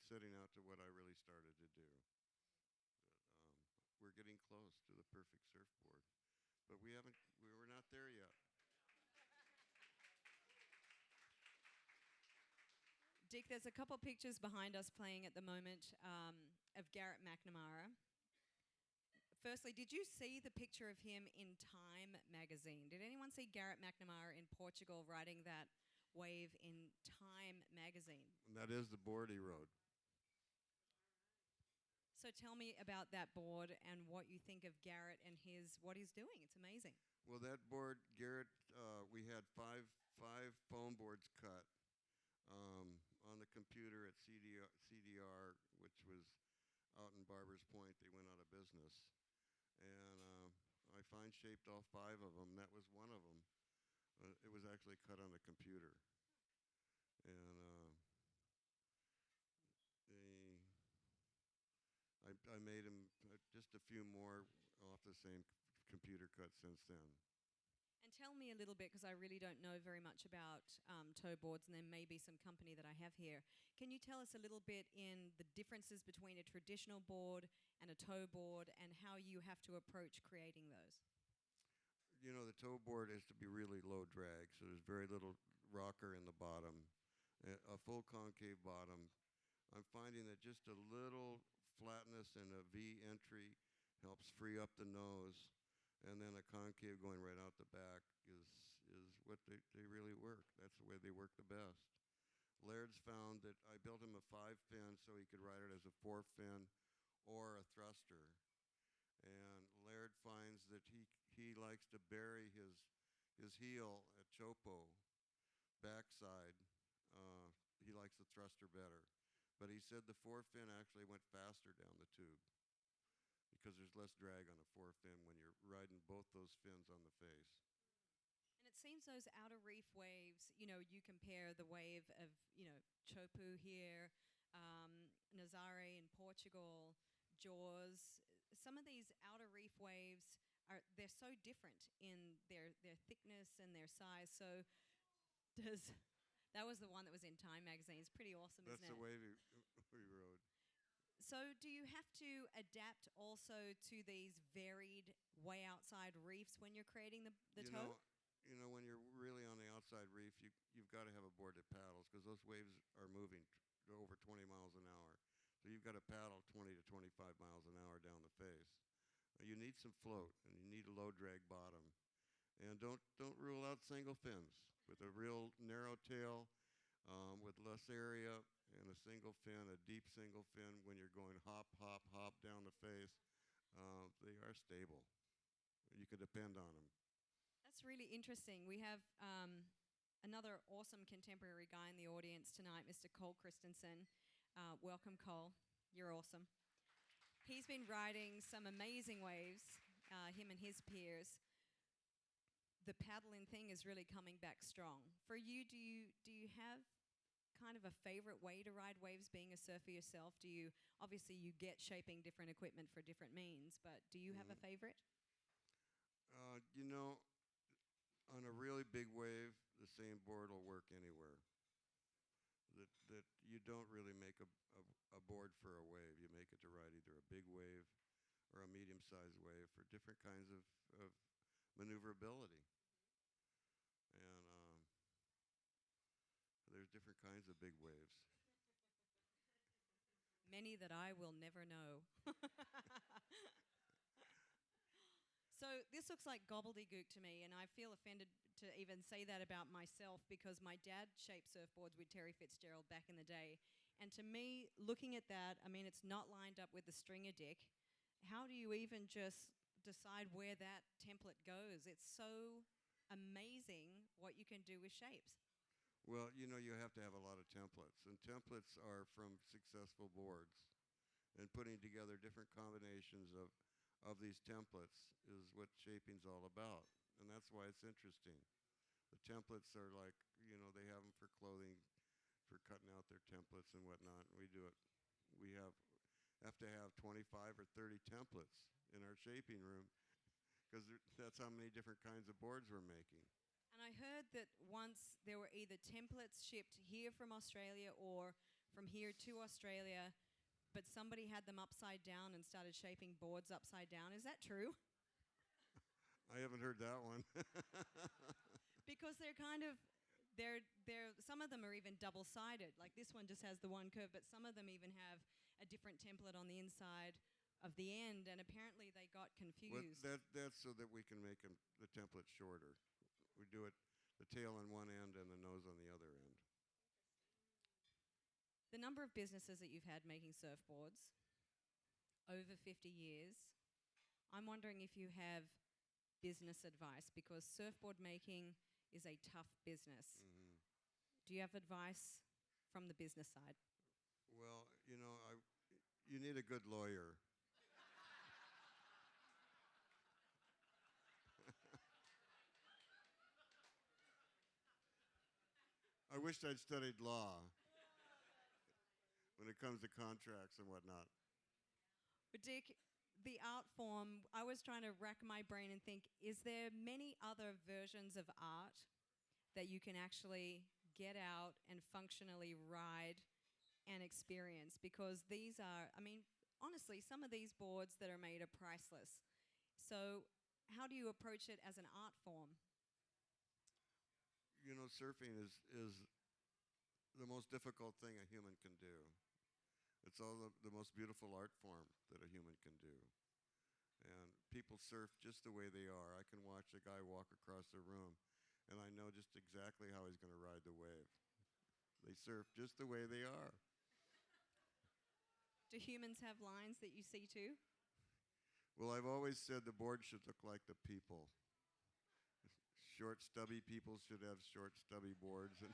setting out to what I really started to do. We're getting close to the perfect surfboard, but we're not there yet. Dick, there's a couple pictures behind us playing at the moment of Garrett McNamara. Firstly, did you see the picture of him in Time magazine? Did anyone see Garrett McNamara in Portugal riding that wave in Time magazine? And that is the board he rode. So tell me about that board and what you think of Garrett and what he's doing. It's amazing. Well, that board, Garrett, we had five foam boards cut on the computer at CDR, which was out in Barbers Point. They went out of business. And I fine shaped all 5 of them. That was one of them. It was actually cut on the computer. And I made him just a few more off the same computer cut since then. And tell me a little bit, because I really don't know very much about tow boards, and there may be some company that I have here. Can you tell us a little bit in the differences between a traditional board and a tow board, and how you have to approach creating those? You know, the tow board is to be really low drag, so there's very little rocker in the bottom, a full concave bottom. I'm finding that just a little flatness and a V entry helps free up the nose, and then a concave going right out the back is what they really work. That's the way they work the best. Laird's found that I built him a 5-fin so he could ride it as a 4-fin or a thruster. And Laird finds that he likes to bury his heel at Chopo, backside. He likes the thruster better. But he said the 4-fin actually went faster down the tube because there's less drag on a 4-fin when you're riding both those fins on the face. And it seems those outer reef waves, you compare the wave of, Chopu here, Nazare in Portugal, Jaws. Some of these outer reef waves they're so different in their thickness and their size. So that was the one that was in Time magazine. It's pretty awesome, isn't it? That's the wave we rode. So do you have to adapt also to these varied way outside reefs when you're creating the tow? When you're really on the outside reef, you've got to have a board that paddles because those waves are moving over 20 miles an hour. So you've got to paddle 20 to 25 miles an hour down the face. You need some float, and you need a low drag bottom. And don't rule out single fins. With a real narrow tail, with less area, and a single fin, a deep single fin, when you're going hop, hop, hop down the face, they are stable. You can depend on them. That's really interesting. We have another awesome contemporary guy in the audience tonight, Mr. Cole Christensen. Welcome, Cole. You're awesome. He's been riding some amazing waves, him and his peers. The paddling thing is really coming back strong. For you, do you have kind of a favorite way to ride waves, being a surfer yourself? Obviously you get shaping different equipment for different means, but do you have a favorite? On a really big wave, the same board will work anywhere. That you don't really make a board for a wave. You make it to ride either a big wave or a medium-sized wave for different kinds of maneuverability. And there's different kinds of big waves. Many that I will never know. So this looks like gobbledygook to me, and I feel offended to even say that about myself because my dad shaped surfboards with Terry Fitzgerald back in the day. And to me, looking at that, I mean, it's not lined up with the stringer, Dick. How do you even just decide where that template goes? It's so amazing what you can do with shapes. Well, you have to have a lot of templates, and templates are from successful boards. And putting together different combinations of these templates is what shaping's all about. And that's why it's interesting. The templates are like, they have them for clothing, for cutting out their templates and whatnot. And we do it. We have to have 25 or 30 templates in our shaping room because that's how many different kinds of boards we're making. And I heard that once there were either templates shipped here from Australia or from here to Australia, but somebody had them upside down and started shaping boards upside down. Is that true? I haven't heard that one. Because they're kind of they're some of them are even double-sided. Like this one just has the one curve, but some of them even have a different template on the inside of the end, and apparently they got Well, confused. that's so that we can make the template shorter. We do it the tail on one end and the nose on the other end. The number of businesses that you've had making surfboards over 50 years, I'm wondering if you have business advice, because surfboard making is a tough business. Hmm. Do you have advice from the business side? Well, you need a good lawyer. I wished I'd studied law when it comes to contracts and whatnot. But Dick, the art form, I was trying to rack my brain and think, is there many other versions of art that you can actually get out and functionally ride and experience? Because these are, I mean, honestly, some of these boards that are made are priceless. So how do you approach it as an art form? Surfing is the most difficult thing a human can do. It's all the most beautiful art form that a human can do. And people surf just the way they are. I can watch a guy walk across the room, and I know just exactly how he's going to ride the wave. They surf just the way they are. Do humans have lines that you see too? Well, I've always said the board should look like the people. Short, stubby people should have short, stubby boards. And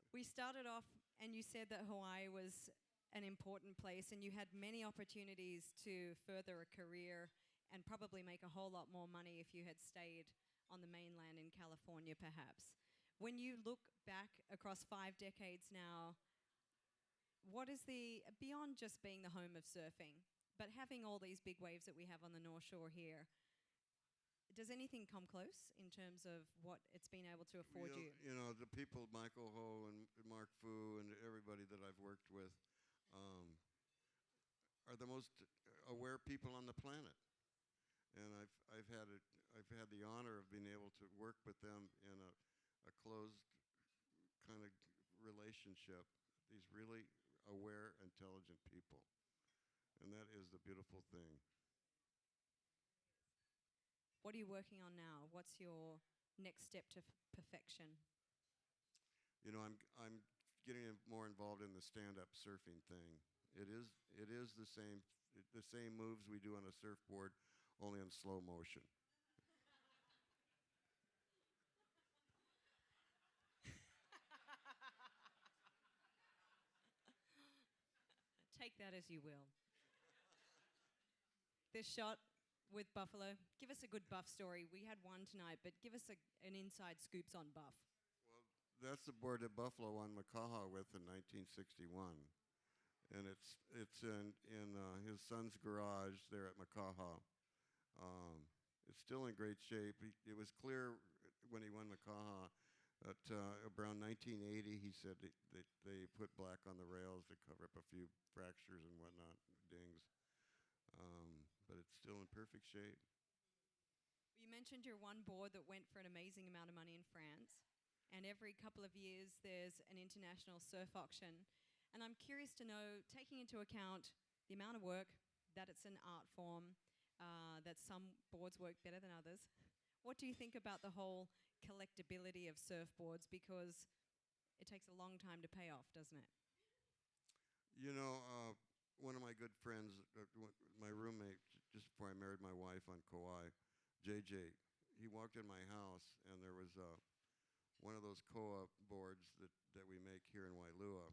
We started off, and you said that Hawaii was an important place, and you had many opportunities to further a career and probably make a whole lot more money if you had stayed on the mainland in California, perhaps. When you look back across 5 decades now, what is the, beyond just being the home of surfing, but having all these big waves that we have on the North Shore here, does anything come close in terms of what it's been able to afford you? the people, Michael Ho and Mark Fu and everybody that I've worked with, um, are the most aware people on the planet. And I've had the honor of being able to work with them in a closed kind of relationship. These really aware, intelligent people, and that is the beautiful thing. What are you working on now? What's your next step to perfection? I'm getting more involved in the stand-up surfing thing. It is the same moves we do on a surfboard, only in slow motion. Take that as you will. This shot with Buffalo, give us a good Buff story. We had one tonight, but give us an inside scoops on Buff. Well, that's the board that Buffalo won Makaha with in 1961, and it's in his son's garage there at Makaha. It's still in great shape. It was clear when he won Makaha that around 1980, he said they put black on the rails to cover up a few fractures and whatnot, dings. But it's still in perfect shape. You mentioned your one board that went for an amazing amount of money in France, and every couple of years there's an international surf auction. And I'm curious to know, taking into account the amount of work, that it's an art form, that some boards work better than others, what do you think about the whole collectability of surfboards? Because it takes a long time to pay off, doesn't it? One of my good friends, my roommate, just before I married my wife on Kauai, JJ, he walked in my house and there was one of those koa boards that we make here in Wailua,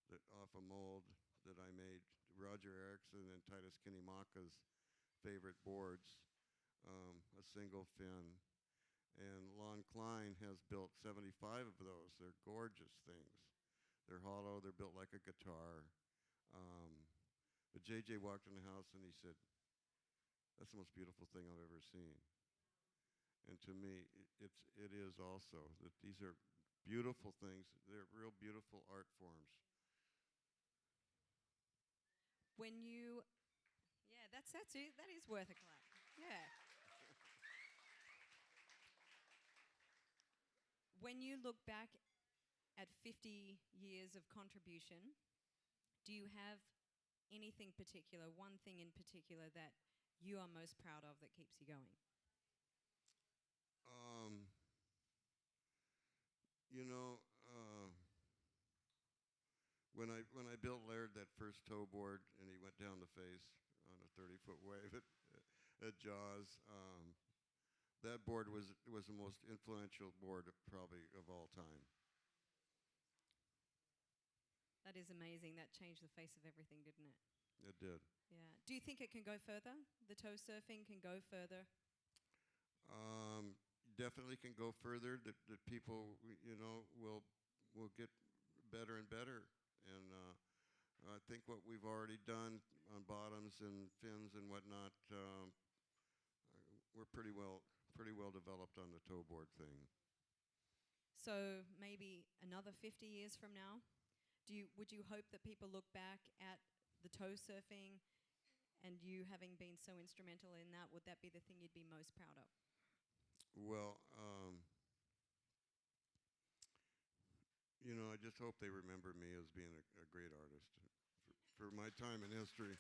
that off a mold that I made, Roger Erickson and Titus Kinnimaka's favorite boards, a single fin. And Lon Klein has built 75 of those. They're gorgeous things. They're hollow. They're built like a guitar. But JJ walked in the house and he said, "That's the most beautiful thing I've ever seen." And to me, it is also that these are beautiful things. They're real beautiful art forms. When you, yeah, that's it. That is worth a clap. Yeah. When you look back at 50 years of contribution, do you have anything particular, one thing in particular that you are most proud of that keeps you going? Um, you know, when I built Laird that first tow board and he went down the face on a 30-foot wave at Jaws, that board was the most influential board probably of all time. That is amazing. That changed the face of everything, didn't it? It did. Yeah. Do you think it can go further? The toe surfing can go further? Um, Definitely can go further. That people, will get better and better. And I think what we've already done on bottoms and fins and whatnot, we're pretty well developed on the toe board thing. So maybe another 50 years from now, would you hope that people look back at the toe surfing and you having been so instrumental in that? Would that be the thing you'd be most proud of? Well, I just hope they remember me as being a great artist for my time in history.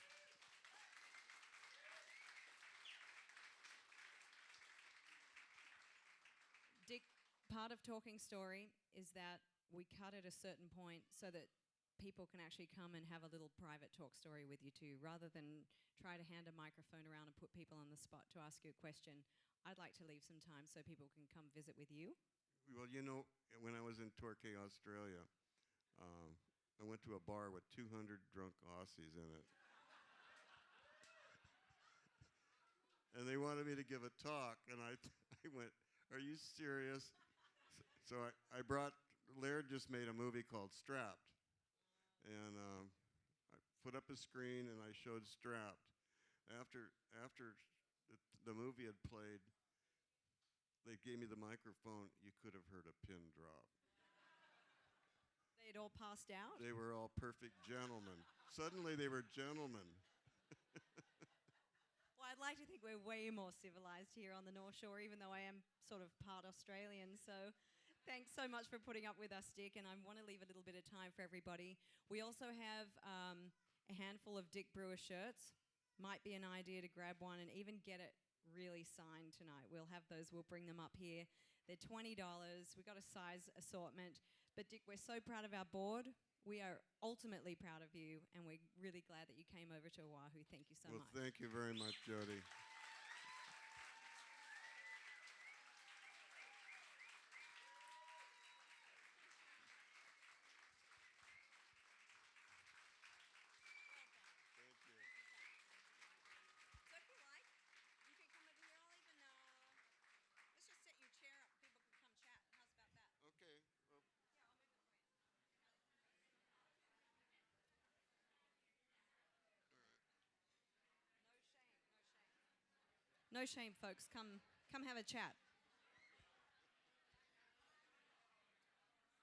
Dick, part of Talking Story is that we cut at a certain point so that people can actually come and have a little private talk story with you too, rather than try to hand a microphone around and put people on the spot to ask you a question. I'd like to leave some time so people can come visit with you. Well, when I was in Torquay, Australia, um, I went to a bar with 200 drunk Aussies in it. And they wanted me to give a talk, and I went, "Are you serious?" So I brought, Laird just made a movie called Strapped. And I put up a screen and I showed Strapped. After the movie had played, they gave me the microphone. You could have heard a pin drop. They had all passed out? They were all perfect gentlemen. Suddenly they were gentlemen. Well, I'd like to think we're way more civilized here on the North Shore, even though I am sort of part Australian. So thanks so much for putting up with us, Dick. And I want to leave a little bit of time for everybody. We also have a handful of Dick Brewer shirts. Might be an idea to grab one and even get it really signed tonight. We'll have those. We'll bring them up here. They're $20. We've got a size assortment. But Dick, we're so proud of our board. We are ultimately proud of you, and we're really glad that you came over to Oahu. Thank you so much. Well, thank you very much, Jody. Thank you. So if you like, you can come over here. I'll even, let's just set your chair up. People can come chat. How's about that? Okay. Well, Yeah, I'll move it for you. No shame, no shame. No shame, folks. Come have a chat.